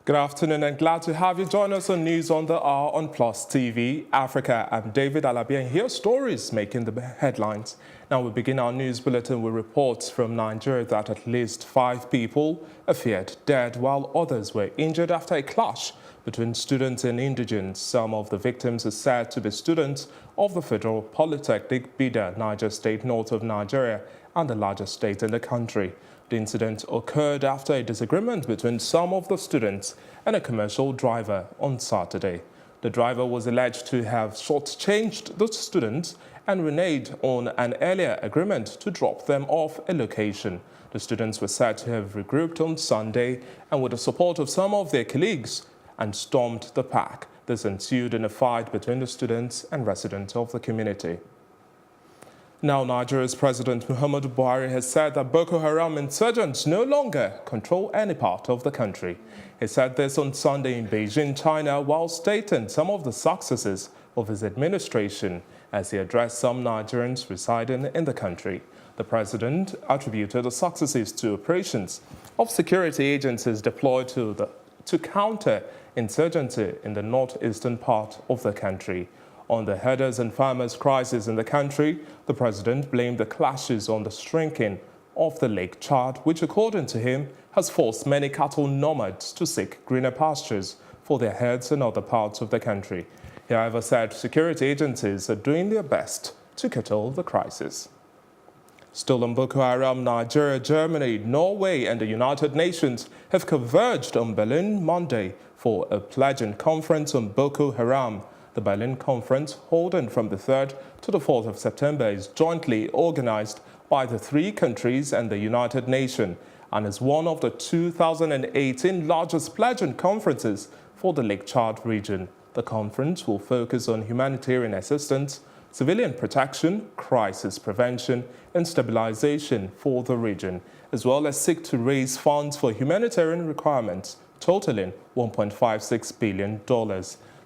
Good afternoon and glad to have you join us on News on the Hour on Plus TV Africa. I'm David Alabi and here are stories making the headlines. Now we begin our news bulletin with reports from Nigeria that at least 5 people are feared dead while others were injured after a clash between students and indigents. Some of the victims are said to be students of the Federal Polytechnic Bida, Niger State, north of Nigeria and the largest state in the country. The incident occurred after a disagreement between some of the students and a commercial driver on Saturday. The driver was alleged to have shortchanged the students and reneged on an earlier agreement to drop them off a location. The students were said to have regrouped on Sunday and with the support of some of their colleagues and stormed the park. This ensued in a fight between the students and residents of the community. Now, Nigeria's President Muhammadu Buhari has said that Boko Haram insurgents no longer control any part of the country. He said this on Sunday in Beijing, China, while stating some of the successes of his administration as he addressed some Nigerians residing in the country. The president attributed the successes to operations of security agencies deployed to counter insurgency in the northeastern part of the country. On the herders and farmers' crisis in the country, the president blamed the clashes on the shrinking of the Lake Chad, which, according to him, has forced many cattle nomads to seek greener pastures for their herds in other parts of the country. He, however, said security agencies are doing their best to curtail the crisis. Still on Boko Haram, Nigeria, Germany, Norway and the United Nations have converged on Berlin Monday for a pledging conference on Boko Haram. The Berlin conference, holding from the 3rd to the 4th of September, is jointly organized by the 3 countries and the United Nations and is one of the 2018 largest pledging conferences for the Lake Chad region. The conference will focus on humanitarian assistance, civilian protection, crisis prevention and stabilization for the region, as well as seek to raise funds for humanitarian requirements totaling $1.56 billion.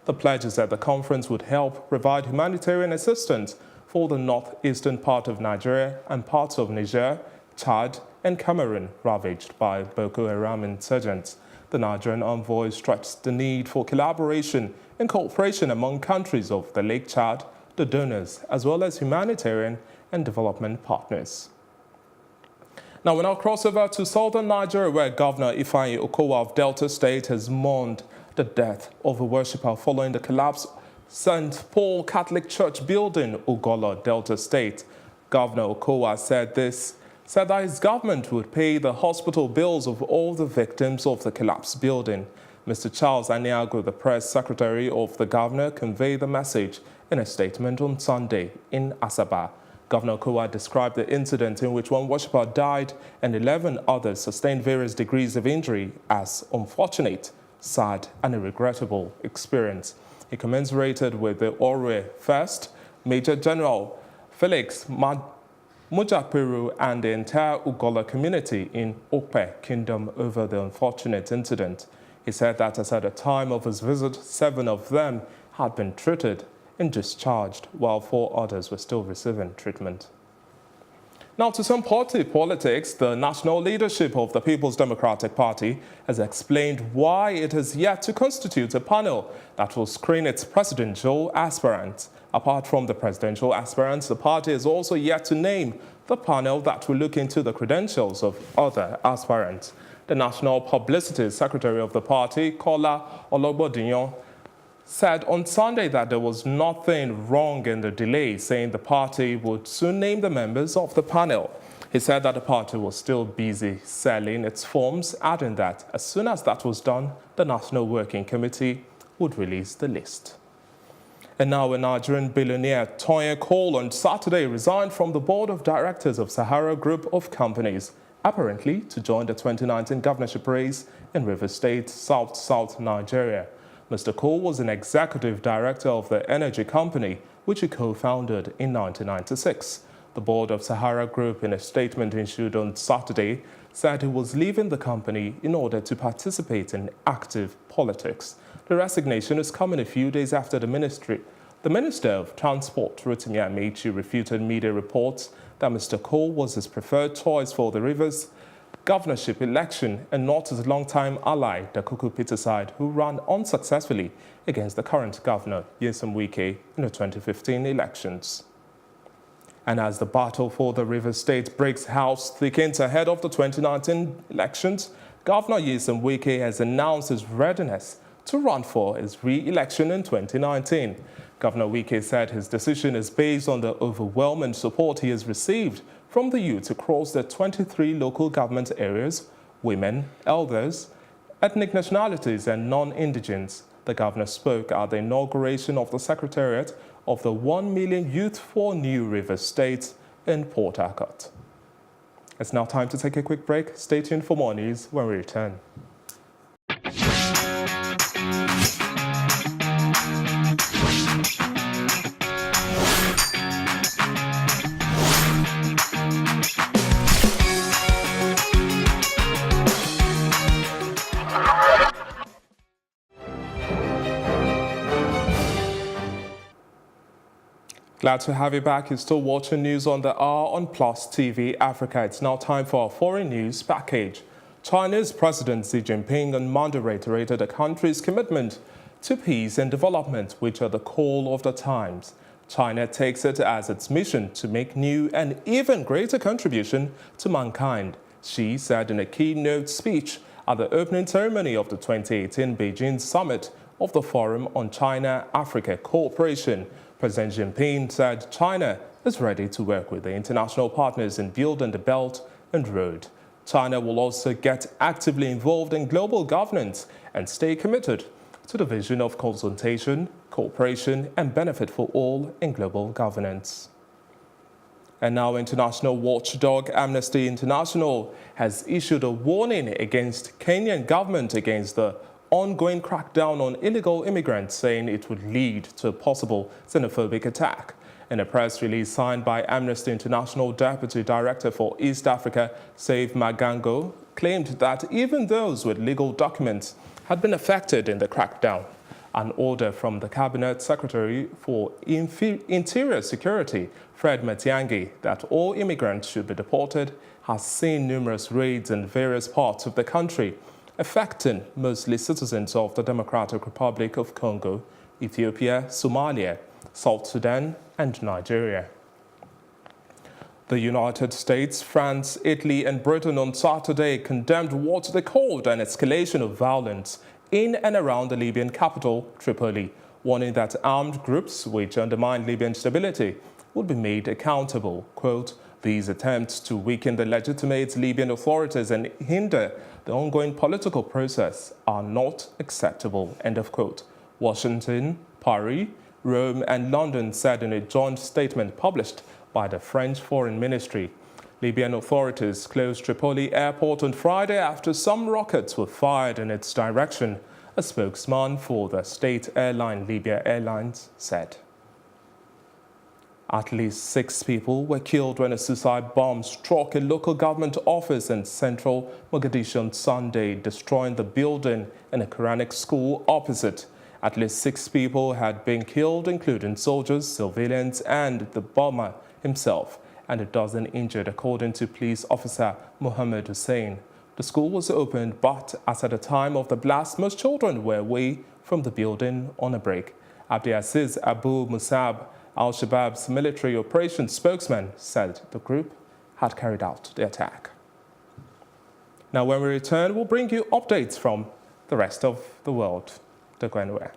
The pledges at the conference would help provide humanitarian assistance for the northeastern part of Nigeria and parts of Niger, Chad and Cameroon ravaged by Boko Haram insurgents. The Nigerian envoy stressed the need for collaboration and cooperation among countries of the Lake Chad, the donors, as well as humanitarian and development partners. Now we now cross over to southern Nigeria, where Governor Ifeanyi Okowa of Delta State has mourned the death of a worshipper following the collapse of St. Paul Catholic Church building, Ugolo, Delta State. Governor Okowa said that his government would pay the hospital bills of all the victims of the collapsed building. Mr. Charles Aniago, the press secretary of the governor, conveyed the message in a statement on Sunday in Asaba. Governor Okowa described the incident in which one worshipper died and 11 others sustained various degrees of injury as unfortunate, sad and a regrettable experience. He commiserated with the Orwe First, Major General Felix Mujapiru and the entire Ugola community in Okpe Kingdom over the unfortunate incident. He said that as at the time of his visit, 7 of them had been treated and discharged, while 4 others were still receiving treatment. Now, to some party politics, the national leadership of the People's Democratic Party has explained why it has yet to constitute a panel that will screen its presidential aspirants. Apart from the presidential aspirants, the party has also yet to name the panel that will look into the credentials of other aspirants. The National Publicity Secretary of the party, Kola Ologbodiyan, said on Sunday that there was nothing wrong in the delay, saying the party would soon name the members of the panel. He said that the party was still busy selling its forms, adding that as soon as that was done, the National Working Committee would release the list. And now a Nigerian billionaire, Toyin Cole, on Saturday resigned from the board of directors of Sahara Group of Companies, apparently to join the 2019 governorship race in Rivers State, South Nigeria. Mr. Cole was an executive director of the energy company, which he co-founded in 1996. The board of Sahara Group, in a statement issued on Saturday, said he was leaving the company in order to participate in active politics. The resignation is coming a few days after the Minister of Transport, Rotimi Amechi, refuted media reports that Mr. Cole was his preferred choice for the Rivers governorship election and not his longtime ally, the Kuku Peterside, who ran unsuccessfully against the current governor, Nyesom Wike, in the 2015 elections. And as the battle for the Rivers State Breaks House thickens ahead of the 2019 elections, Governor Nyesom Wike has announced his readiness to run for his re-election in 2019. Governor Wike said his decision is based on the overwhelming support he has received from the youth across the 23 local government areas, women, elders, ethnic nationalities and non-indigents. The governor spoke at the inauguration of the Secretariat of the 1 Million Youth for New Rivers State in Port Harcourt. It's now time to take a quick break. Stay tuned for more news when we return. Glad to have you back. You're still watching news on the Hour on Plus TV Africa. It's now time for our foreign news package. China's President Xi Jinping on Monday reiterated the country's commitment to peace and development, which are the call of the times. China takes it as its mission to make new and even greater contribution to mankind, Xi said in a keynote speech at the opening ceremony of the 2018 Beijing Summit of the Forum on China-Africa Cooperation. President Jinping said China is ready to work with the international partners in building the Belt and Road. China will also get actively involved in global governance and stay committed to the vision of consultation, cooperation and benefit for all in global governance. And now international watchdog Amnesty International has issued a warning against Kenyan government against the ongoing crackdown on illegal immigrants, saying it would lead to a possible xenophobic attack. In a press release signed by Amnesty International Deputy Director for East Africa, Save Magango, claimed that even those with legal documents had been affected in the crackdown. An order from the Cabinet Secretary for Interior Security, Fred Matiang'i, that all immigrants should be deported, has seen numerous raids in various parts of the country, affecting mostly citizens of the Democratic Republic of Congo, Ethiopia, Somalia, South Sudan, and Nigeria. The United States, France, Italy, and Britain on Saturday condemned what they called an escalation of violence in and around the Libyan capital, Tripoli, warning that armed groups which undermine Libyan stability would be made accountable. Quote, "These attempts to weaken the legitimate Libyan authorities and hinder the ongoing political process are not acceptable," end of quote. Washington, Paris, Rome and London said in a joint statement published by the French Foreign Ministry. Libyan authorities closed Tripoli airport on Friday after some rockets were fired in its direction, a spokesman for the state airline Libya Airlines said. At least 6 people were killed when a suicide bomb struck a local government office in central Mogadishu on Sunday, destroying the building in a Quranic school opposite. At least 6 people had been killed, including soldiers, civilians, and the bomber himself, and a dozen injured, according to police officer Mohammed Hussein. The school was opened, but as at the time of the blast, most children were away from the building on a break. Abdiaziz Abu Musab, Al-Shabaab's military operations spokesman, said the group had carried out the attack. Now, when we return, we'll bring you updates from the rest of the world. Don't go anywhere.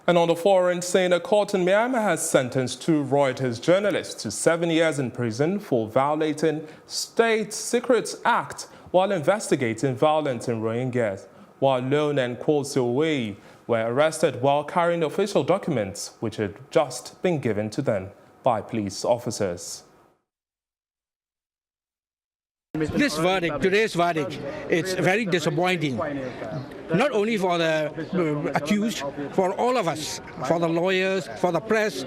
And on the foreign scene, a court in Myanmar has sentenced 2 Reuters journalists to 7 years in prison for violating State Secrets Act while investigating violence in Rohingyas, while Lone and Kwo Siu-wei were arrested while carrying official documents which had just been given to them by police officers. This verdict, today's verdict, it's very disappointing. Not only for the accused, for all of us, for the lawyers, for the press.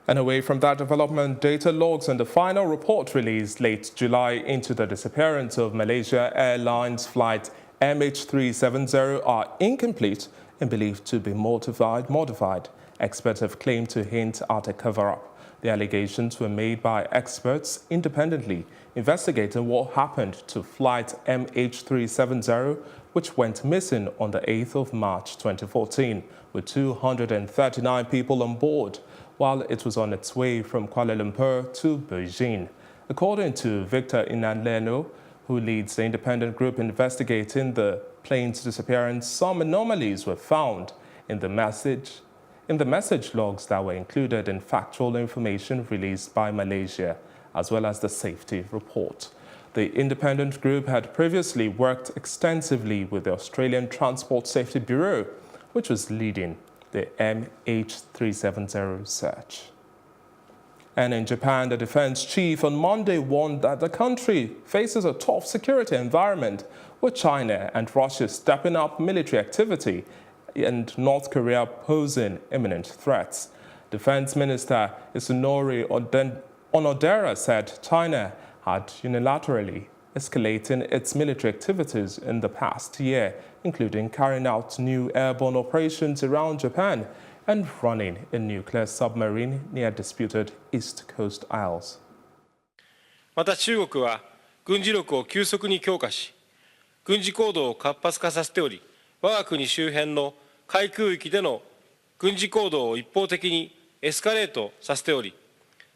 And away from that development, data logs and the final report released late July into the disappearance of Malaysia Airlines flight MH370 are incomplete and believed to be modified. Experts have claimed to hint at a cover-up. The allegations were made by experts independently investigating what happened to flight MH370, which went missing on the 8th of March 2014, with 239 people on board, while it was on its way from Kuala Lumpur to Beijing. According to Victor Inanleno, who leads the independent group investigating the plane's disappearance, some anomalies were found in the message logs that were included in factual information released by Malaysia, as well as the safety report. The independent group had previously worked extensively with the Australian Transport Safety Bureau, which was leading the MH370 search. And in Japan, the defense chief on Monday warned that the country faces a tough security environment, with China and Russia stepping up military activity and North Korea posing imminent threats. Defense Minister Isunori Onodera said China had unilaterally escalated its military activities in the past year, including carrying out new airborne operations around Japan and running a nuclear submarine near disputed East Coast Isles. また中国は軍事力を急速に強化し、軍事行動を活発化させており、我が国周辺の海空域での軍事行動を一方的にエスカレートさせており、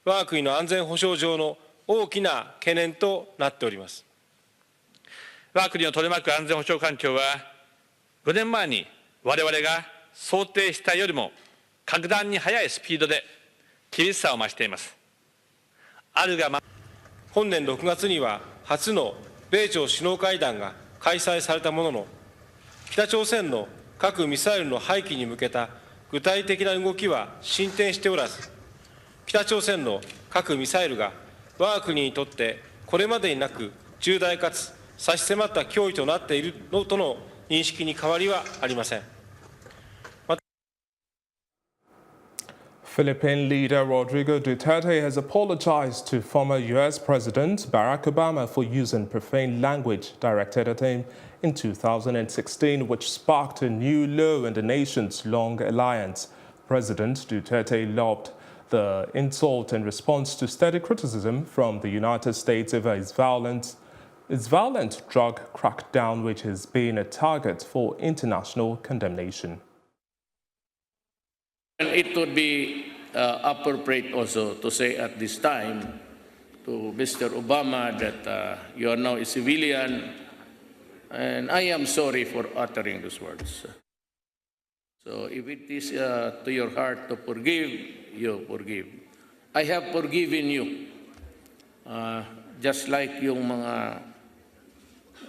我が国の安全保障上の大きな懸念となっております。我が国を取り巻く安全保障環境は、5年前に我々が想定したよりも格段に速いスピードで厳しさを増しています。本年6月には初の米朝首脳会談が開催されたものの、北朝鮮の核・ミサイルの廃棄に向けた具体的な動きは進展しておらず、北朝鮮の核・ミサイルが我が国にとってこれまでになく重大かつ差し迫った脅威となっているのとの認識に変わりはありません。Philippine leader Rodrigo Duterte has apologized to former U.S. President Barack Obama for using profane language directed at him in 2016, which sparked a new low in the nation's long alliance. President Duterte lobbed the insult in response to steady criticism from the United States over his violent drug crackdown, which has been a target for international condemnation. And it would be appropriate also to say at this time to Mr. Obama that you are now a civilian, and I am sorry for uttering those words. So if it is to your heart to forgive, you forgive. I have forgiven you, just like yung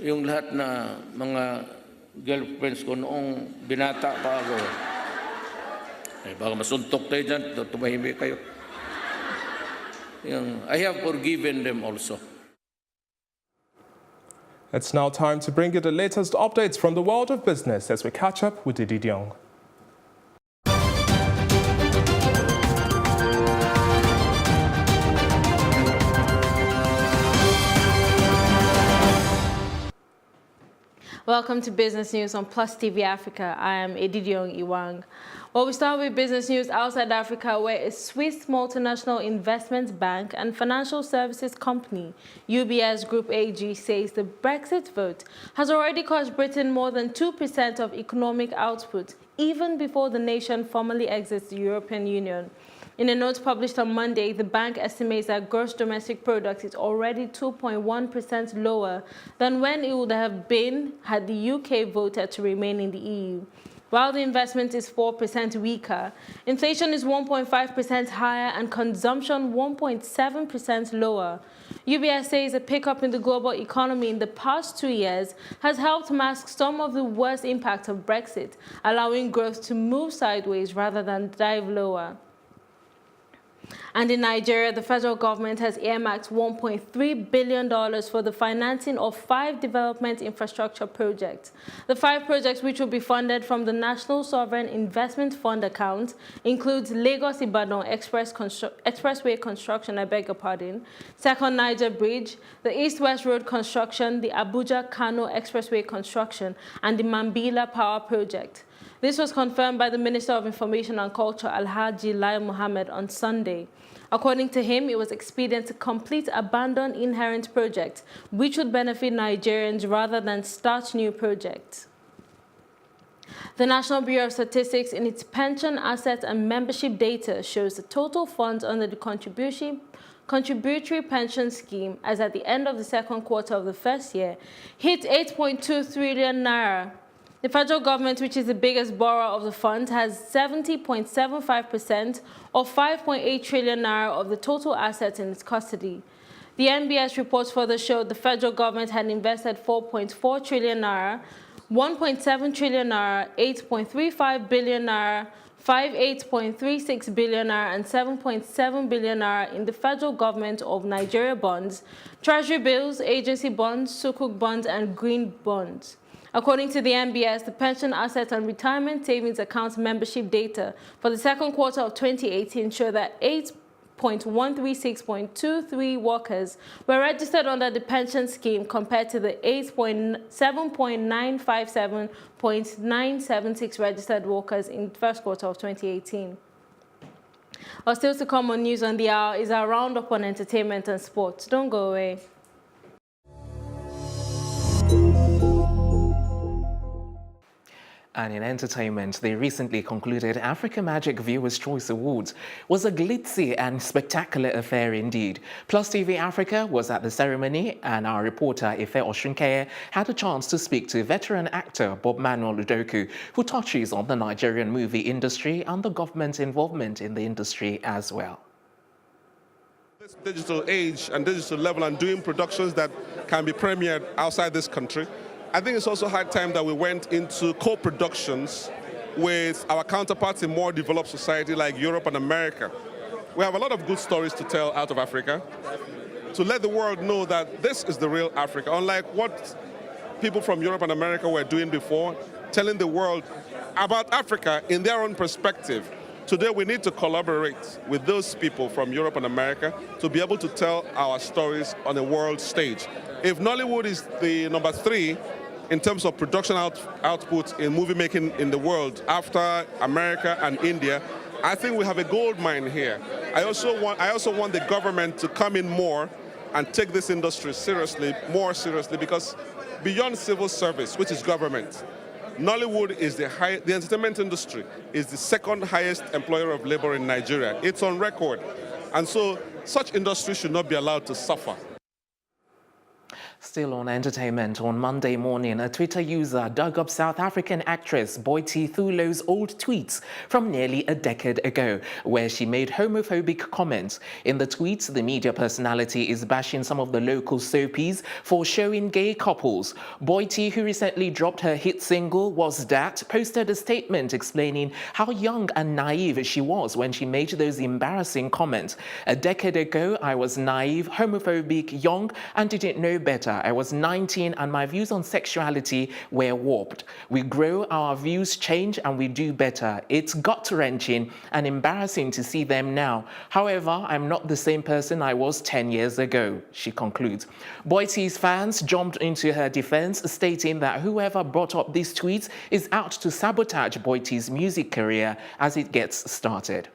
lahat na mga girlfriends ko noong binata pa ako. Baka masuntok tayo dyan, tumahimik kayo. I have forgiven them also. It's now time to bring you the latest updates from the world of business as we catch up with Didi Diong. Welcome to Business News on Plus TV Africa. I am Edidiong Iwang. Well, we start with business news outside Africa, where a Swiss multinational investment bank and financial services company, UBS Group AG, says the Brexit vote has already cost Britain more than 2% of economic output, even before the nation formally exits the European Union. In a note published on Monday, the bank estimates that gross domestic product is already 2.1% lower than when it would have been had the UK voted to remain in the EU. While the investment is 4% weaker, inflation is 1.5% higher and consumption 1.7% lower. UBS says a pickup in the global economy in the past 2 years has helped mask some of the worst impacts of Brexit, allowing growth to move sideways rather than dive lower. And in Nigeria, the federal government has earmarked $1.3 billion for the financing of 5 development infrastructure projects. The 5 projects, which will be funded from the National Sovereign Investment Fund account, includes Lagos-Ibadan Expressway construction, Second Niger Bridge, the East-West Road construction, the Abuja-Kano Expressway construction, and the Mambila Power Project. This was confirmed by the Minister of Information and Culture, Alhaji Lai Mohammed, on Sunday. According to him, it was expedient to complete abandoned inherent projects, which would benefit Nigerians rather than start new projects. The National Bureau of Statistics, in its pension assets and membership data, shows the total funds under the contributory pension scheme, as at the end of the second quarter of the first year, hit 8.2 trillion naira. The federal government, which is the biggest borrower of the fund, has 70.75% or 5.8 trillion naira of the total assets in its custody. The NBS reports further showed the federal government had invested 4.4 trillion naira, 1.7 trillion naira, 8.35 billion naira, 58.36 billion naira and 7.7 billion naira in the federal government of Nigeria bonds, treasury bills, agency bonds, sukuk bonds, and green bonds. According to the NBS, the Pension Assets and Retirement Savings Accounts membership data for the second quarter of 2018 show that 8.136.23 workers were registered under the pension scheme compared to the 7.957.976 registered workers in the first quarter of 2018. Or still to come on News on the Hour is our roundup on entertainment and sports. Don't go away. And in entertainment, the recently concluded Africa Magic Viewers' Choice Awards was a glitzy and spectacular affair indeed. Plus TV Africa was at the ceremony, and our reporter Ife Oshunkeye had a chance to speak to veteran actor Bob Manuel Udoku, who touches on the Nigerian movie industry and the government's involvement in the industry as well. This digital age and digital level and doing productions that can be premiered outside this country, I think it's also high time that we went into co-productions with our counterparts in more developed society like Europe and America. We have a lot of good stories to tell out of Africa, to let the world know that this is the real Africa, unlike what people from Europe and America were doing before, telling the world about Africa in their own perspective. Today we need to collaborate with those people from Europe and America to be able to tell our stories on a world stage. If Nollywood is the number 3 in terms of production output in movie making in the world after America and India, I think we have a gold mine here. I also want the government to come in more and take this industry seriously, more seriously, because beyond civil service, which is government, Nollywood is the entertainment industry is the second highest employer of labor in Nigeria. It's on record. And so such industry should not be allowed to suffer. Still on entertainment, on Monday morning, a Twitter user dug up South African actress Boity Thulo's old tweets from nearly a decade ago, where she made homophobic comments. In the tweets, the media personality is bashing some of the local soapies for showing gay couples. Boity, who recently dropped her hit single, Was Dat, posted a statement explaining how young and naive she was when she made those embarrassing comments. A decade ago, I was naive, homophobic, young, and didn't know better. I was 19 and my views on sexuality were warped. We grow, our views change, and we do better. It's gut-wrenching and embarrassing to see them now. However, I'm not the same person I was 10 years ago, she concludes. Boity's fans jumped into her defense, stating that whoever brought up these tweets is out to sabotage Boity's music career as it gets started.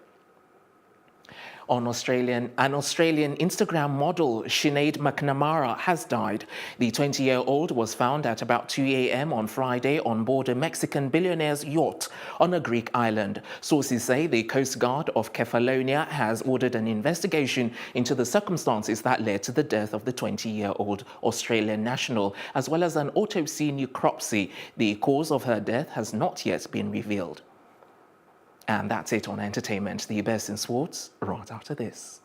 An Australian Instagram model, Sinead McNamara, has died. The 20-year-old was found at about 2 a.m. on Friday on board a Mexican billionaire's yacht on a Greek island. Sources say the Coast Guard of Kefalonia has ordered an investigation into the circumstances that led to the death of the 20-year-old Australian national, as well as an autopsy necropsy. The cause of her death has not yet been revealed. And that's it on entertainment. The best in sports, right after this.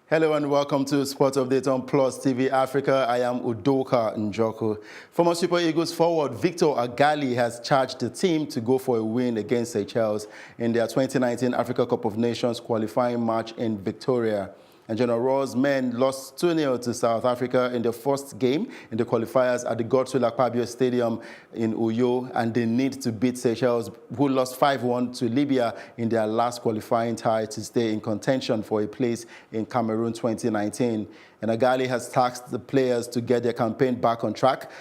Hello and welcome to Sports Update on Plus TV Africa. I am Udoka Njoku. Former Super Eagles forward Victor Agali has charged the team to go for a win against Seychelles in their 2019 Africa Cup of Nations qualifying match in Victoria. And General Raw's men lost 2-0 to South Africa in their first game in the qualifiers at the Godswill Akpabio Stadium in Uyo, and they need to beat Seychelles, who lost 5-1 to Libya in their last qualifying tie to stay in contention for a place in Cameroon 2019. And Agali has tasked the players to get their campaign back on track.